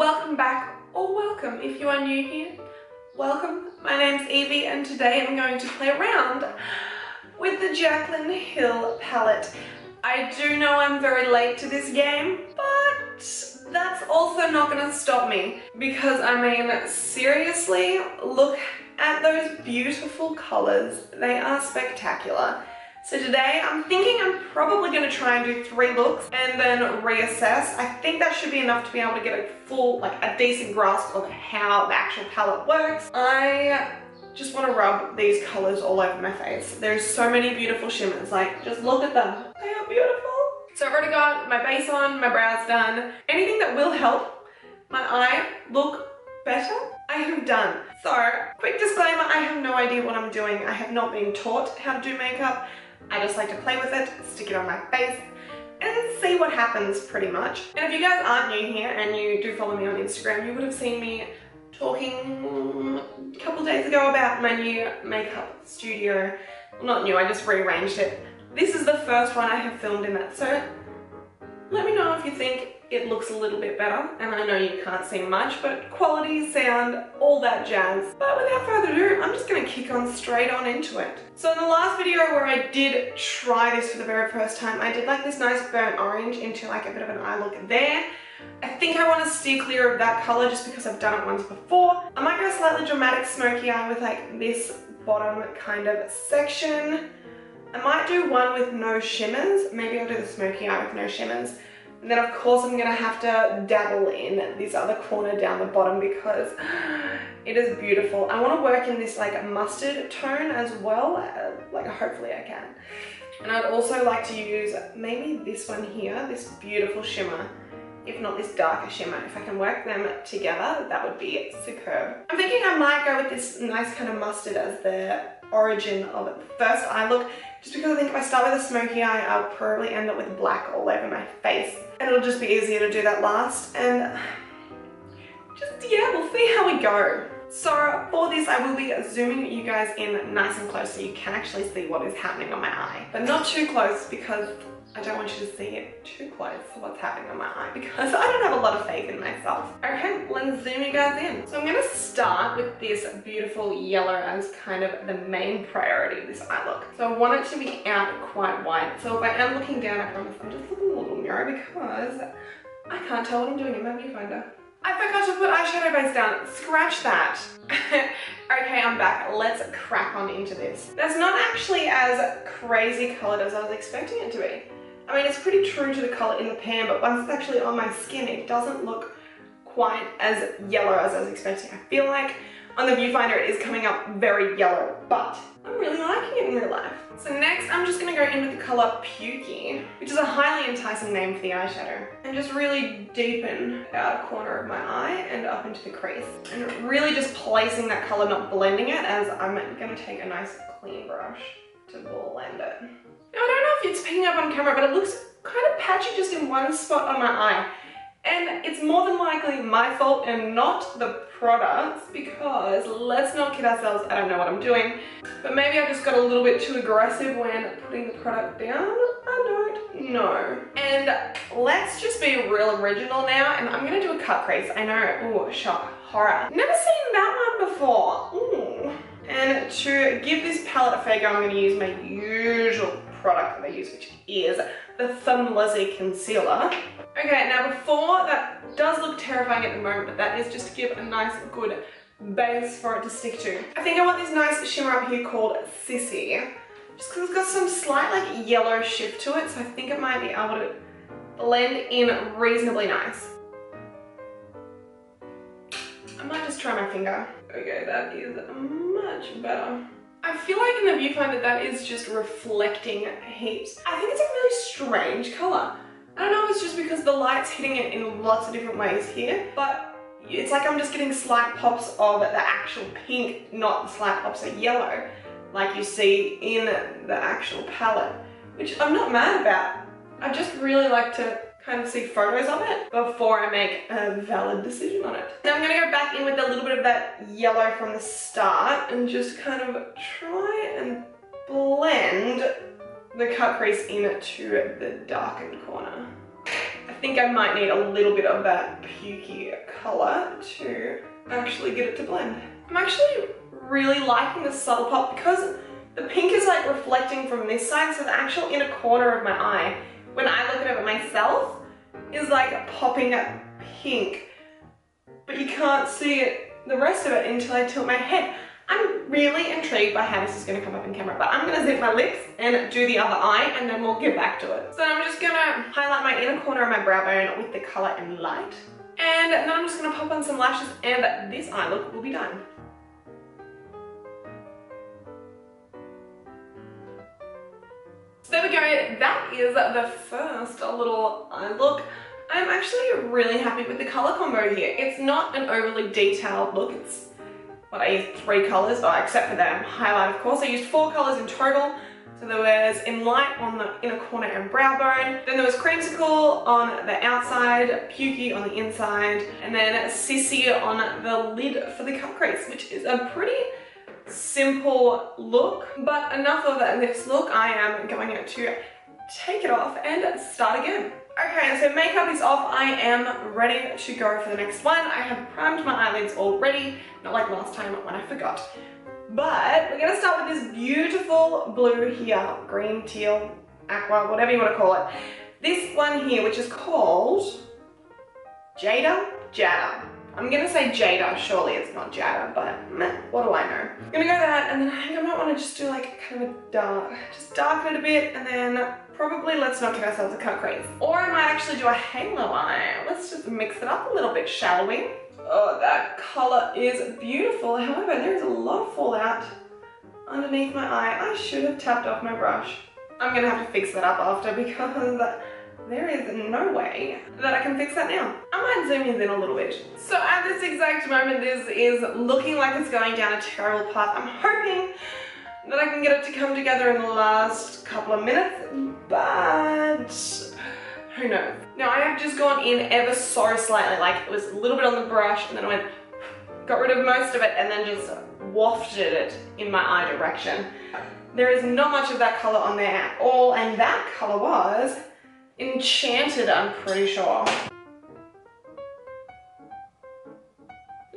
welcome back, or welcome if you are new here. Welcome, my name's Evie and today I'm going to play around with the Jaclyn Hill palette. I do know I'm very late to this game, but that's also not going to stop me because, I mean, seriously, look at those beautiful colours. They are spectacular. So today I'm thinking I'm probably going to try and do 3 looks and then reassess. I think that should be enough to be able to get a full, a decent grasp of how the actual palette works. I just want to rub these colours all over my face. There's so many beautiful shimmers, just look at them. They are beautiful. So I've already got my base on, my brows done. Anything that will help my eye look better, I have done. So, quick disclaimer, I have no idea what I'm doing. I have not been taught how to do makeup. I just like to play with it, stick it on my face, and see what happens pretty much. And if you guys aren't new here and you do follow me on Instagram, you would have seen me talking a couple days ago about my new makeup studio. Well, not new, I just rearranged it. This is the first one I have filmed in that, so let me know if you think it looks a little bit better. And I know you can't see much, but quality, sound, all that jazz. But without further ado, I'm just gonna kick on straight on into it. So in the last video where I did try this for the very first time, I did this nice burnt orange into a bit of an eye look there. I think I want to steer clear of that color just because I've done it once before. I might go slightly dramatic smoky eye with this bottom kind of section. I might do one with no shimmers. Maybe I'll do the smoky eye with no shimmers. And then of course I'm gonna have to dabble in this other corner down the bottom because it is beautiful. I want to work in this mustard tone as well. Hopefully I can. And I'd also like to use maybe this one here, this beautiful shimmer. If not this darker shimmer. If I can work them together, that would be superb. I'm thinking I might go with this nice kind of mustard as the origin of the first eye look, just because I think if I start with a smoky eye, I'll probably end up with black all over my face. And it'll just be easier to do that last. And yeah, we'll see how we go. So for this, I will be zooming you guys in nice and close so you can actually see what is happening on my eye. But not too close because I don't want you to see it too close to what's happening on my eye because I don't have a lot of faith in myself. Okay, let's zoom you guys in. So I'm going to start with this beautiful yellow as kind of the main priority of this eye look. So I want it to be out quite wide. So if I am looking down, I promise I'm just looking a little mirror because I can't tell what I'm doing in my viewfinder. I forgot to put eyeshadow base down. Scratch that. Okay, I'm back. Let's crack on into this. That's not actually as crazy colored as I was expecting it to be. I mean, it's pretty true to the color in the pan, but once it's actually on my skin, it doesn't look quite as yellow as I was expecting. I feel like on the viewfinder it is coming up very yellow, but I'm really liking it in real life. So next, I'm just gonna go in with the color Pukey, which is a highly enticing name for the eyeshadow, and just really deepen the outer corner of my eye and up into the crease. And really just placing that color, not blending it, as I'm gonna take a nice clean brush to blend it. Now, I don't know if it's picking up on camera, but it looks kind of patchy just in one spot on my eye. And it's more than likely my fault and not the products because, let's not kid ourselves, I don't know what I'm doing. But maybe I just got a little bit too aggressive when putting the product down. I don't know. And let's just be real original now, and I'm gonna do a cut crease. I know, ooh, shock, horror. Never seen that one before. Ooh. And to give this palette a fair go, I'm gonna use my usual product that I use, which is the Thumb Lizzy Concealer. Okay, now before, that does look terrifying at the moment, but that is just to give a nice, good base for it to stick to. I think I want this nice shimmer up here called Sissy, just because it's got some slight yellow shift to it, so I think it might be able to blend in reasonably nice. I might just try my finger. Okay, that is much better. I feel like in the viewfinder that is just reflecting heaps. I think it's a really strange color. I don't know if it's just because the light's hitting it in lots of different ways here, but it's like I'm just getting slight pops of the actual pink, not the slight pops of yellow, like you see in the actual palette, which I'm not mad about. I just really like to kind of see photos of it before I make a valid decision on it. Now I'm going to go back in with a little bit of that yellow from the start and just kind of try and blend the cut crease into the darkened corner. I think I might need a little bit of that pukey color to actually get it to blend. I'm actually really liking the subtle pop because the pink is like reflecting from this side, so the actual inner corner of my eye, when I look at it myself, is like popping pink, but you can't see it, the rest of it, until I tilt my head. I'm really intrigued by how this is going to come up in camera, but I'm going to zip my lips and do the other eye, and then we'll get back to it. So I'm just going to highlight my inner corner of my brow bone with the color in light, and then I'm just going to pop on some lashes, and this eye look will be done. So there we go, that is the first little eye look. I'm actually really happy with the color combo here. It's not an overly detailed look. It's what I used 3 colors, except for the highlight, of course. I used 4 colors in total. So there was in light on the inner corner and brow bone. Then there was creamsicle on the outside, pukey on the inside, and then sissy on the lid for the cut crease, which is a pretty simple look. But enough of this look. I am going to take it off and start again. Okay, so makeup is off. I am ready to go for the next one. I have primed my eyelids already, not like last time when I forgot. But we're gonna start with this beautiful blue here, green, teal, aqua, whatever you want to call it. This one here, which is called Jada. I'm gonna say Jada, surely it's not Jada, but meh, what do I know? I'm gonna go that, and then I think I might want to just do like kind of a dark, just darken it a bit, and then probably let's not give ourselves a cut crease. Or I might actually do a halo eye. Let's just mix it up a little bit, shall we? Oh, that color is beautiful. However, there's a lot of fallout underneath my eye. I should have tapped off my brush. I'm gonna have to fix that up after because there is no way that I can fix that now. I might zoom in a little bit. So at this exact moment, this is looking like it's going down a terrible path. I'm hoping that I can get it to come together in the last couple of minutes, but who knows? Now I have just gone in ever so slightly, like it was a little bit on the brush, and then I went, got rid of most of it, and then just wafted it in my eye direction. There is not much of that color on there at all, and that color was Enchanted, I'm pretty sure.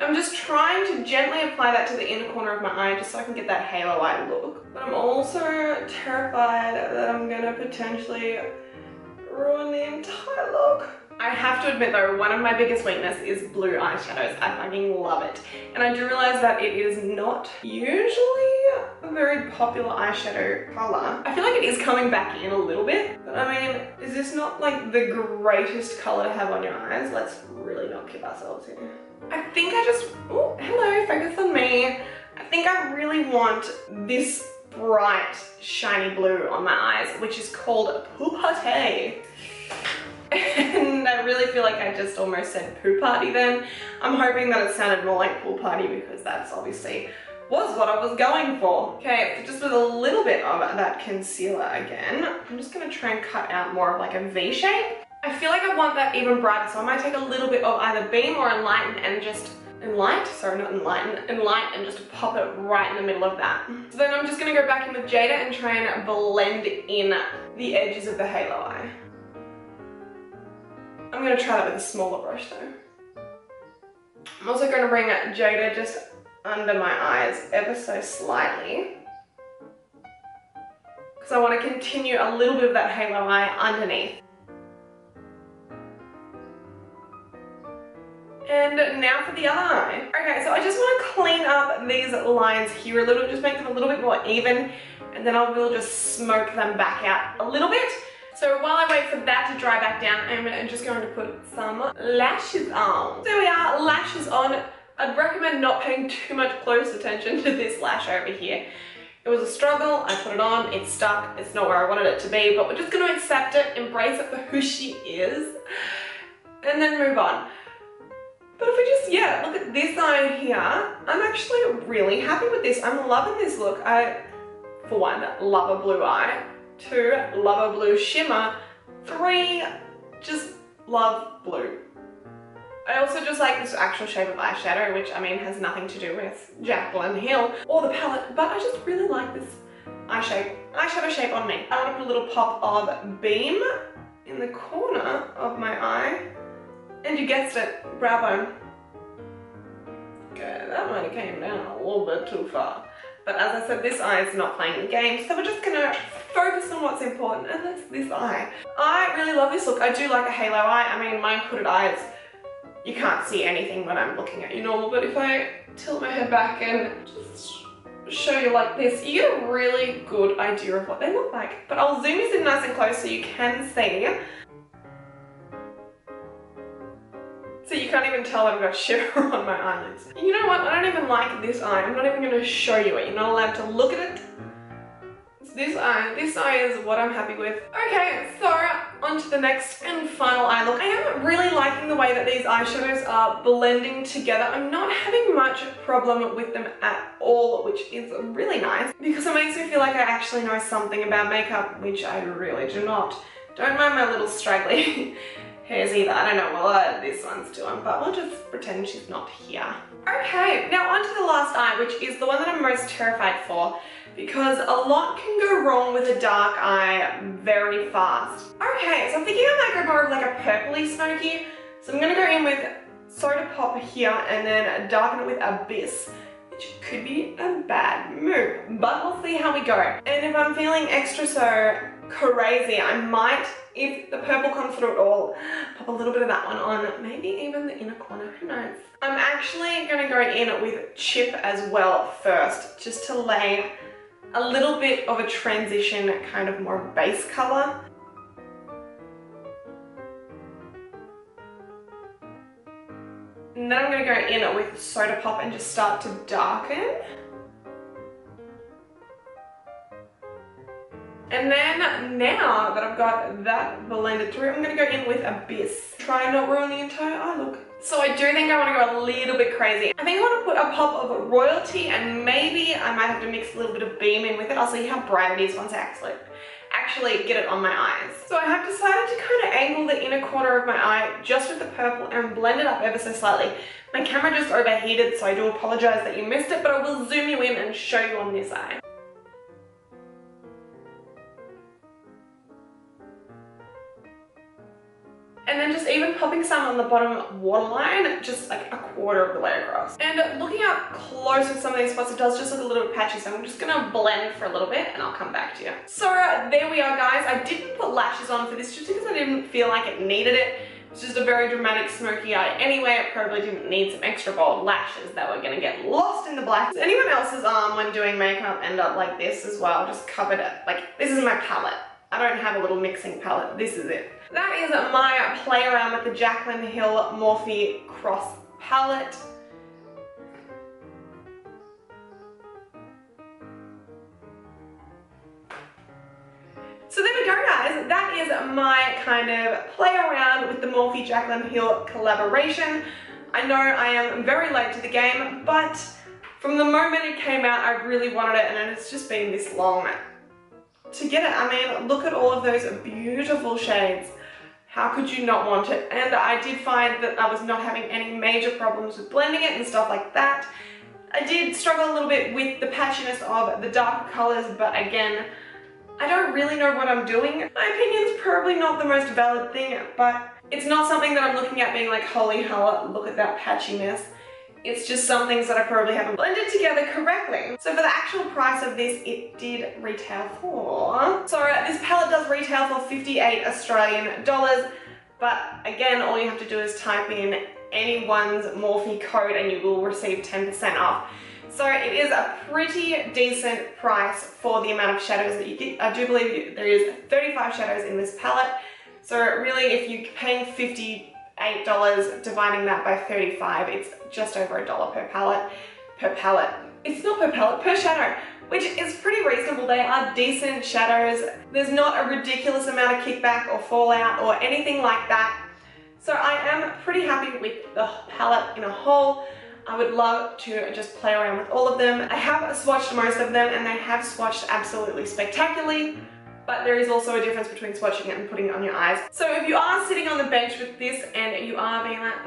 I'm just trying to gently apply that to the inner corner of my eye just so I can get that halo eye look. But I'm also terrified that I'm gonna potentially ruin the entire look. I have to admit though, one of my biggest weaknesses is blue eyeshadows. I fucking love it. And I do realize that it is not usually a very popular eyeshadow color. I feel like it is coming back in a little bit, but I mean, is this not like the greatest color to have on your eyes? Let's really not kid ourselves here. I think I just, oh, hello, focus on me. I think I really want this bright, shiny blue on my eyes, which is called Poupate. And I really feel like I just almost said poo party then. I'm hoping that it sounded more like pool party because that's obviously was what I was going for. Okay, just with a little bit of that concealer again, I'm just gonna try and cut out more of like a V shape. I feel like I want that even brighter, so I might take a little bit of either Beam or Enlighten and just Enlight and just pop it right in the middle of that. So then I'm just gonna go back in with Jada and try and blend in the edges of the halo eye. I'm going to try that with a smaller brush though. I'm also going to bring Jada just under my eyes ever so slightly, because I want to continue a little bit of that halo eye underneath. And now for the other eye. Okay, so I just want to clean up these lines here a little, just make them a little bit more even, and then I will just smoke them back out a little bit. So while I wait for that to dry back down, I'm just going to put some lashes on. There we are, lashes on. I'd recommend not paying too much close attention to this lash over here. It was a struggle, I put it on, it's stuck, it's not where I wanted it to be, but we're just going to accept it, embrace it for who she is, and then move on. But if we just, yeah, look at this eye here, I'm actually really happy with this. I'm loving this look. I, for one, love a blue eye. 2, love a blue shimmer. 3, just love blue. I also just like this actual shape of eyeshadow, which I mean has nothing to do with Jaclyn Hill or the palette, but I just really like this eyeshadow shape on me. I want to put a little pop of Beam in the corner of my eye. And you guessed it, brow bone. Okay, that might have came down a little bit too far. But as I said, this eye is not playing the game, so we're just gonna focus on what's important, and that's this eye. I really love this look. I do like a halo eye. I mean, my hooded eyes, you can't see anything when I'm looking at you normal, but if I tilt my head back and just show you like this, you get a really good idea of what they look like. But I'll zoom this in nice and close so you can see. So you can't even tell that I've got shiver on my eyelids. You know what? I don't even like this eye. I'm not even going to show you it. You're not allowed to look at it. It's this eye. This eye is what I'm happy with. Okay, so on to the next and final eye look. I am really liking the way that these eyeshadows are blending together. I'm not having much problem with them at all, which is really nice because it makes me feel like I actually know something about makeup, which I really do not. Don't mind my little straggly hairs either. I don't know what this one's doing, but we'll just pretend she's not here. Okay, now on to the last eye, which is the one that I'm most terrified for because a lot can go wrong with a dark eye very fast. Okay, so I'm thinking I might go more of like a purpley smoky. So I'm gonna go in with Soda Pop here and then darken it with Abyss, which could be a bad move, but we'll see how we go. And if I'm feeling extra so crazy, I might, if the purple comes through at all, pop a little bit of that one on, maybe even the inner corner, who knows. I'm actually gonna go in with Chip as well first, just to lay a little bit of a transition, kind of more base color. And then I'm gonna go in with Soda Pop and just start to darken. And then now that I've got that blended through, I'm gonna go in with Abyss. Try and not ruin the entire eye look. So I do think I wanna go a little bit crazy. I think I wanna put a pop of Royalty and maybe I might have to mix a little bit of Beam in with it. I'll see how bright it is once I actually get it on my eyes. So I have decided to kind of angle the inner corner of my eye just with the purple and blend it up ever so slightly. My camera just overheated, so I do apologize that you missed it, but I will zoom you in and show you on this eye. And then just even popping some on the bottom waterline, just like a quarter of the way across. And looking up close with some of these spots, it does just look a little bit patchy, so I'm just gonna blend for a little bit and I'll come back to you. So there we are, guys. I didn't put lashes on for this just because I didn't feel like it needed it. It's just a very dramatic smoky eye anyway. It probably didn't need some extra bold lashes that were gonna get lost in the black. Does anyone else's arm when doing makeup end up like this as well? Just covered it. Like, this is my palette. I don't have a little mixing palette. This is it. That is my play around with the Jaclyn Hill Morphe Cross palette. So there we go, guys. That is my kind of play around with the Morphe Jaclyn Hill collaboration. I know I am very late to the game, but from the moment it came out, I really wanted it, and it's just been this long to get it. I mean, look at all of those beautiful shades. How could you not want it? And I did find that I was not having any major problems with blending it and stuff like that. I did struggle a little bit with the patchiness of the darker colors, but again, I don't really know what I'm doing. My opinion's probably not the most valid thing, but it's not something that I'm looking at being like, holy hell, look at that patchiness. It's just some things that I probably haven't blended together correctly. So for the actual price of this, it did retail for... So this palette does retail for 58 Australian dollars, but again, all you have to do is type in anyone's Morphe code and you will receive 10% off. So it is a pretty decent price for the amount of shadows that you get. I do believe there is 35 shadows in this palette. So really, if you're paying $58, dividing that by 35, it's just over $1 per palette. It's not per palette, per shadow, which is pretty reasonable. They are decent shadows. There's not a ridiculous amount of kickback or fallout or anything like that. So I am pretty happy with the palette in a whole. I would love to just play around with all of them. I have swatched most of them and they have swatched absolutely spectacularly. But there is also a difference between swatching it and putting it on your eyes. So if you are sitting on the bench with this and you are being like,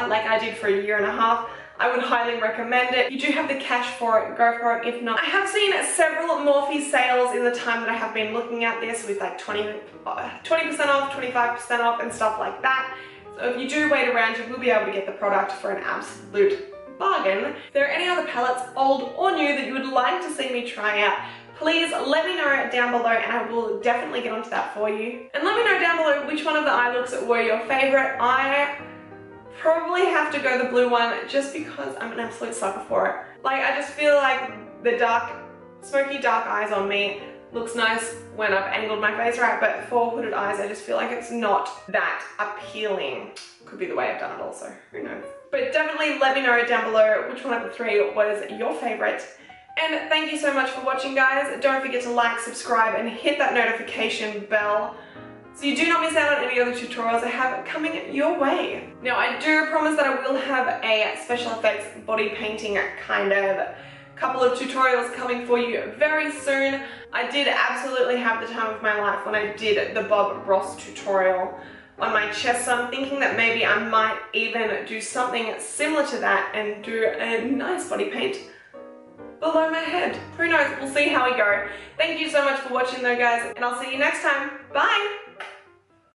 like I did for a year and a half, I would highly recommend it. If you do have the cash for it, go for it. If not, I have seen several Morphe sales in the time that I have been looking at this with like 20% off, 25% off and stuff like that. So if you do wait around, you will be able to get the product for an absolute bargain. If there are any other palettes, old or new, that you would like to see me try out, please let me know down below and I will definitely get onto that for you. And let me know down below which one of the eye looks were your favorite. I probably have to go the blue one just because I'm an absolute sucker for it. Like, I just feel like the dark, smoky dark eyes on me looks nice when I've angled my face right, but for hooded eyes, I just feel like it's not that appealing. Could be the way I've done it also, who knows. But definitely let me know down below which one of the three was your favorite. And thank you so much for watching, guys. Don't forget to like, subscribe, and hit that notification bell so you do not miss out on any other tutorials I have coming your way. Now, I do promise that I will have a special effects body painting kind of couple of tutorials coming for you very soon. I did absolutely have the time of my life when I did the Bob Ross tutorial on my chest, so I'm thinking that maybe I might even do something similar to that and do a nice body paint below my head. Who knows? We'll see how we go. Thank you so much for watching though, guys, and I'll see you next time. Bye!